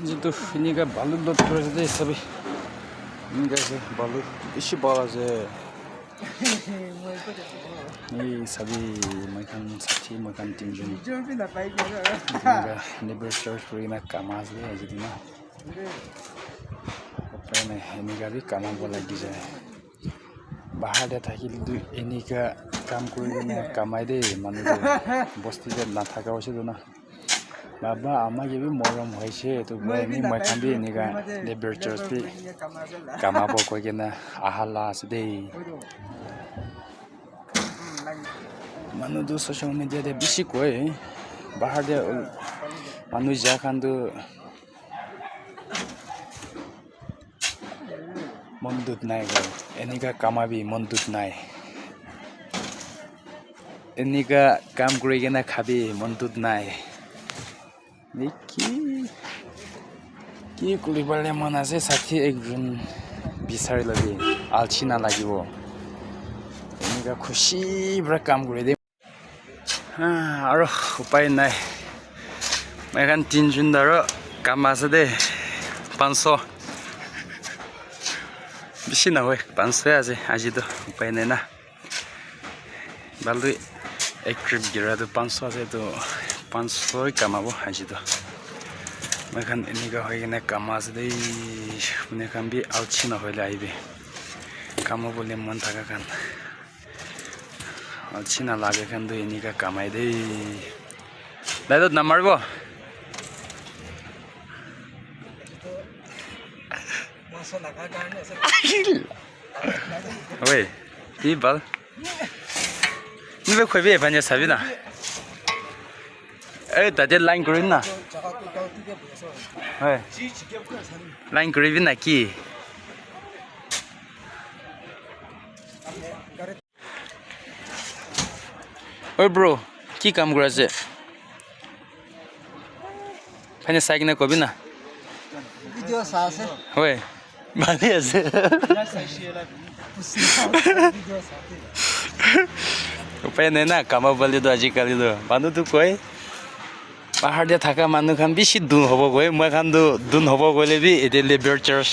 যেহেতু ইনিকা বালুর দত করেছে যে হিসাবে ইনিকা আছে বালু বেশি পাওয়া যায় এই সাবি মাইখান সাথী মাইখান তিনজন নেবার চার্জ করে না কামা আছে যদি না উপায় নাই এনেকা বি কামাব লাগি যায় বাহারে থাকিলে দুই এনেকা কাম কৰি কিনে কামাই দেই মানুহ বস্তিতে নাথাকা হৈছে না বাবা আমাক এবি মৰম হৈছে তো এনে মাইখান বি এনেকা নেবাৰ চাৰ্জ বি কামাব কৈ কিনে আহালা আছে দেই মানুহ সোশ্যাল মিডিয়াতে বেছি কয় বাহাৰে মানুহ যা খানটো মনটোত নাই গ'ল এনেকা কামাবি মনটোত নাই এনেকা কাম কৰি কিনে খাবি মনটোত নাই কি কৰিবলৈ মন আছে সাথী একজন বিচাৰি ল'বি আলচি নালাগিব এনেকা খুচিৰে কাম কৰি দে আৰু উপায় নাই এখন তিনজন আৰু কাম আছে দেই 500 বেছি নহয় 500 আছে আজিতো উপায় নাই না বালু এক ট্ৰিপ গিৰাটো 500 আছে তো 500 কামাব আজিতো মই এখন এনেকা হৈ কিনে কাম আছে দেই মানে কাম বি আলচি নহ'লে আহিবি কামাবলৈ মন থকা কাম আলচি নালাগে কিন্তু এনেকা কামাই দেই দাইদত নামাৰিব ঐ কি বাল নিবে খুৱাবি এফানে চাবি না এই তাতে লাইন কৰিম না হয় লাইন কৰিবি না কি ঐ ব্ৰো কি কাম কৰি আছে ফাইনে চাই কিনে কবি না ভিডিঅ' চাই আছে হয় ভালে আছে উপায় নাই না কামাবলেতো আজিকালিতো মানুহটো কয় পাহাৰতে থকা মানুহখন বেছি দুন হ'ব গৈ মই খানতো দুন হ'ব গ'লে বি এতিয়া লেবাৰ চাৰ্জ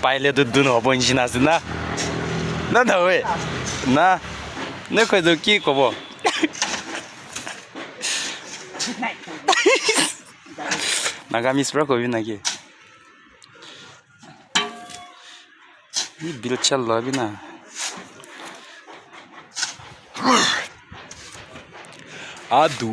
পাইলেতো দুন হ'ব নিচিনা আছে না না নহয় না নকয়তো কি ক'ব নাগামিজ পৰা কবি নাকি বিল চাল লবি না আদু